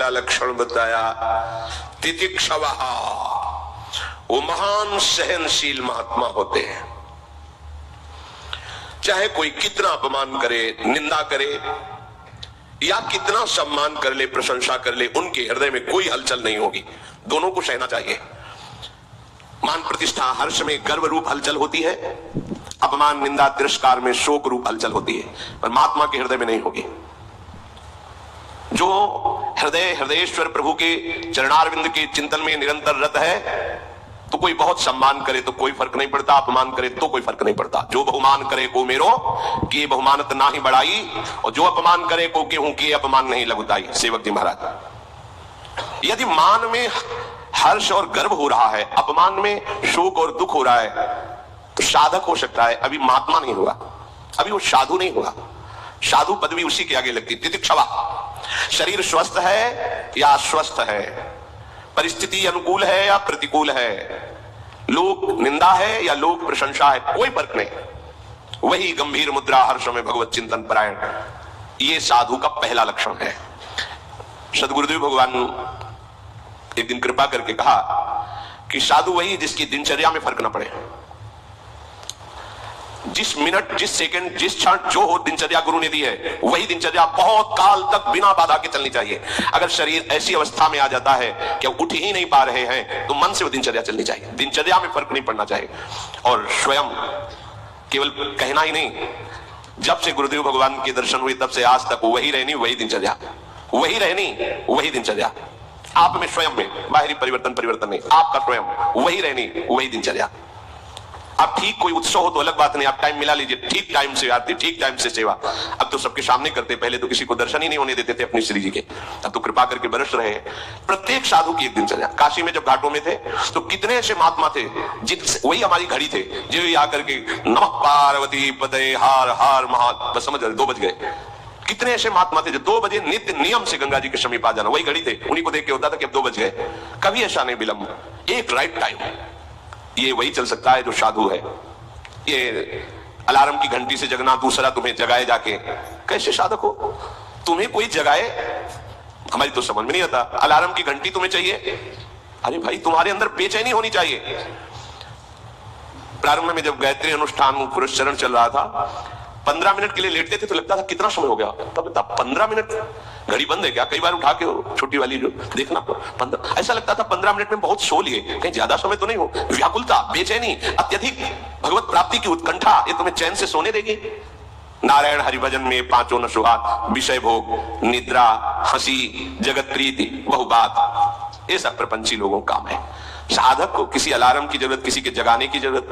पहला लक्षण बताया तितिक्षवः, वो महान सहनशील महात्मा होते हैं। चाहे कोई कितना अपमान करे, निंदा करे या कितना सम्मान कर ले, प्रशंसा कर ले, उनके हृदय में कोई हलचल नहीं होगी। दोनों को सहना चाहिए। मान प्रतिष्ठा हर्ष में गर्व रूप हलचल होती है, अपमान निंदा तिरस्कार में शोक रूप हलचल होती है, पर महात्मा के हृदय में नहीं होगी। जो हृदयेश्वर प्रभु के चरणारविंद के चिंतन में निरंतर रत है, तो कोई बहुत सम्मान करे तो कोई फर्क नहीं पड़ता, अपमान करे तो कोई फर्क नहीं पड़ता। जो बहुमान करे को मेरो कि बहुमानत ना ही बढ़ाई, और जो अपमान करे को केहू कि अपमान नहीं लगुताई। सेवक जी महाराज, यदि मान में हर्ष और गर्व हो रहा है, अपमान में शोक और दुख हो रहा है, तो साधक हो सकता है, अभी महात्मा नहीं हुआ, अभी वो साधु नहीं हुआ। साधु पदवी उसी के आगे लगती। तितिक्षवा, शरीर स्वस्थ है या अस्वस्थ है, परिस्थिति अनुकूल है या प्रतिकूल है, लोक निंदा है या लोक प्रशंसा है, कोई फर्क नहीं। वही गंभीर मुद्रा हर्ष में भगवत चिंतन परायण, ये साधु का पहला लक्षण है। सदगुरुदेव भगवान एक दिन कृपा करके कहा कि साधु वही जिसकी दिनचर्या में फर्क ना पड़े। जिस मिनट, जिस सेकंड, जिस क्षण जो हो दिनचर्या गुरु ने दी है, वही दिनचर्या बहुत काल तक बिना बाधा के चलनी चाहिए। अगर शरीर ऐसी अवस्था में आ जाता है कि उठ ही नहीं पा रहे हैं, तो मन से वो दिनचर्या चलनी चाहिए। दिनचर्या में फर्क नहीं पड़ना चाहिए। और स्वयं केवल कहना ही नहीं, जब से गुरुदेव भगवान के दर्शन हुए तब से आज तक वही रहनी वही दिनचर्या, वही रहनी वही दिनचर्या। आप में स्वयं में बाहरी परिवर्तन नहीं, आपका स्वयं वही रहनी वही दिनचर्या। आप ठीक कोई उत्सव हो तो अलग बात नहीं, आप टाइम मिला लीजिए, ठीक टाइम से आरती, ठीक टाइम से सेवा। अब तो सबके सामने करते, पहले तो किसी को दर्शन ही नहीं होने देते थे अपनी श्री जी के, अब तो कृपा करके बरस रहे हैं। प्रत्येक साधु की एक दिनचर्या। काशी में जब घाटों में थे तो कितने ऐसे महात्मा थे, वही हमारी घड़ी थे, जो आकर के नमः पार्वती पते हार हार महा, बस समझ 2 बज गए। कितने ऐसे महात्मा थे जो 2 बजे नित्य नियम से गंगा जी के समीप आ जाना, वही घड़ी थे, उन्हीं को देख के होता था कि अब 2 बज गए। कभी ऐसा नहीं विलंब, एक राइट टाइम। ये वही चल सकता है जो साधु है। ये अलार्म की घंटी से जगना, दूसरा तुम्हें जगाए जाके, कैसे साधक हो? तुम्हें कोई जगाए, हमारी तो समझ में नहीं आता। अलार्म की घंटी तुम्हें चाहिए, अरे भाई तुम्हारे अंदर बेचैनी होनी चाहिए। प्रारंभ में जब गायत्री अनुष्ठान पुरस्चरण चल रहा था, 15 मिनट के लिए लेटते थे तो लगता था कितना समय हो गया, तब 15 मिनट, घड़ी बंद है क्या? कई बार उठा के छोटी वाली जो देखना, 15, ऐसा लगता था 15 मिनट में बहुत सो लिए, कहीं ज्यादा समय तो नहीं हो। व्याकुलता, बेचैनी, अत्यधिक भगवत प्राप्ति की उत्कंठा, ये तुम्हें चैन से सोने देगी? नारायण हरिभजन में 5 न सुहाग, विषय भोग, निद्रा, हंसी, जगत प्रीति, बहु बात, ये सब प्रपंची लोगों का काम है। साधक को किसी अलार्म की जरूरत, किसी के जगाने की जरूरत,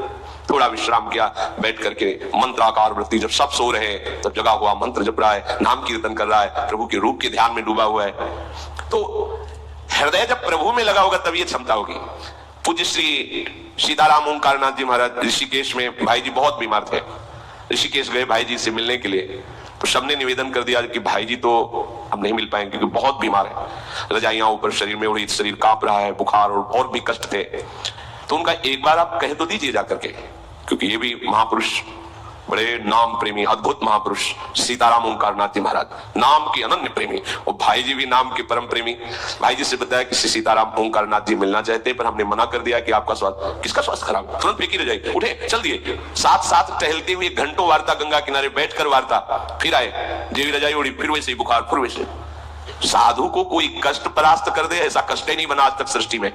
थोड़ा विश्राम किया, बैठ करके मंत्राकार वृत्ति, जब सब सो रहे हैं तब जगा हुआ मंत्र जप रहा है, नाम कीर्तन कर रहा है, प्रभु के रूप के ध्यान में डूबा हुआ है, तो हृदय जब प्रभु में लगा होगा तब ये क्षमता होगी। पूज्य श्री सीताराम ओंकारनाथ जी महाराज ऋषिकेश में, भाई जी बहुत बीमार थे, ऋषिकेश गए भाई जी से मिलने के लिए, तो सबने निवेदन कर दिया कि भाई जी तो अब नहीं मिल पाएंगे क्योंकि बहुत बीमार है, रजाइयां ऊपर शरीर में उड़ी, शरीर कांप रहा है, बुखार और भी कष्ट थे। तो उनका एक बार आप कह तो दीजिए जाकर के, क्योंकि ये भी महापुरुष, बड़े नाम प्रेमी अद्भुत महापुरुष सीताराम ओंकारनाथ जी महाराज, नाम के अनन्य प्रेमी, और भाई जी भी नाम के परम प्रेमी। भाई जी से बताया कि सीताराम ओंकारनाथ जी मिलना चाहते, पर हमने मना कर दिया कि आपका स्वास्थ्य, किसका स्वास्थ्य खराब, तुरंत फेंकी रह जाए, उठे चल दिए। साथ साथ टहलते हुए घंटों वार्ता, गंगा किनारे बैठकर वार्ता, फिर आए, जेवी रजाई उड़ी, फिर वैसे ही बुखार, फिर वैसे। साधु को कोई कष्ट परास्त कर दे, ऐसा कष्ट ही नहीं बना आज तक सृष्टि में,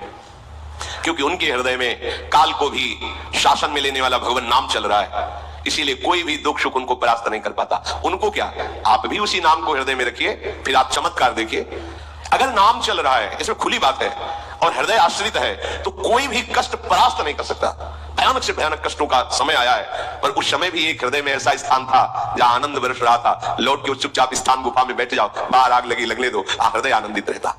क्योंकि उनके हृदय में काल को भी शासन में लेने वाला भगवान नाम चल रहा है, इसीलिए कोई भी दुख सुख उनको परास्त नहीं कर पाता। उनको क्या, आप भी उसी नाम को हृदय में रखिए, फिर आप चमत्कार देखिए। अगर नाम चल रहा है, इसमें खुली बात है, और हृदय आश्रित है, तो कोई भी कष्ट परास्त नहीं कर सकता। भयानक से भयानक कष्टों का समय आया है, पर उस समय भी एक हृदय में ऐसा स्थान था जहां आनंद बरस रहा था। लौट के चुपचाप स्थान गुफा में बैठ जाओ, बाहर आग लगी लगने दो, हृदय आनंदित रहता।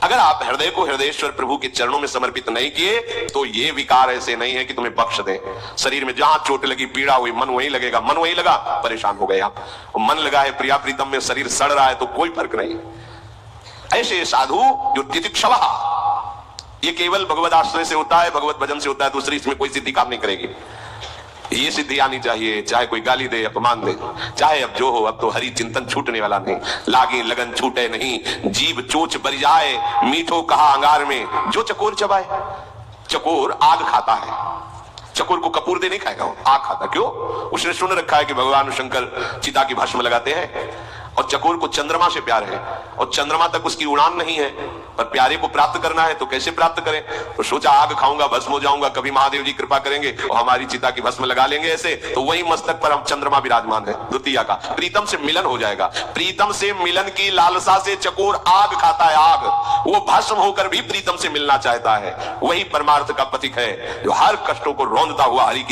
अगर आप हृदय को हृदयेश्वर प्रभु के चरणों में समर्पित नहीं किए, तो ये विकार ऐसे नहीं है कि तुम्हें बख्श दें। शरीर में जहां चोट लगी, पीड़ा हुई, मन वहीं लगेगा, मन वहीं लगा, परेशान हो गए आप। मन लगा है प्रिया प्रीतम में, शरीर सड़ रहा है, तो कोई फर्क नहीं। ऐसे साधु जो तितिक्षवः, ये केवल भगवत आश्रय से होता है, भगवत भजन से होता है, दूसरी इसमें कोई सिद्धि काम नहीं करेगी। ये सिद्धि आनी चाहिए, चाहे कोई गाली दे अपमान दे, चाहे अब जो हो, अब तो हरि चिंतन छूटने वाला नहीं। लागी लगन छूटे नहीं, जीव चोच बर जाए, मीठो कहा अंगार में जो चकोर चबाए। चकोर आग खाता है, चकोर को कपूर दे नहीं खाएगा, वो आग खाता। क्यों? उसने सुन रखा है कि भगवान शंकर चिता की भस्म लगाते हैं। और चकोर को चंद्रमा से प्यार है, और चंद्रमा तक उसकी उड़ान नहीं है, पर प्यारे को प्राप्त करना है तो कैसे प्राप्त करें? तो सोचा आग खाऊंगा, भस्म हो जाऊंगा, कभी महादेव जी कृपा करेंगे और हमारी चिता की भस्म लगा लेंगे ऐसे, तो वही मस्तक पर हम चंद्रमा विराजमान है। द्वितीया का प्रीतम से मिलन हो जाएगा। प्रीतम से मिलन की लालसा से चकोर आग खाता है, आग। वो भस्म होकर भी प्रीतम से मिलना चाहता है। वही परमार्थ का पथिक है जो हर कष्टों को रौंदता हुआ हरि की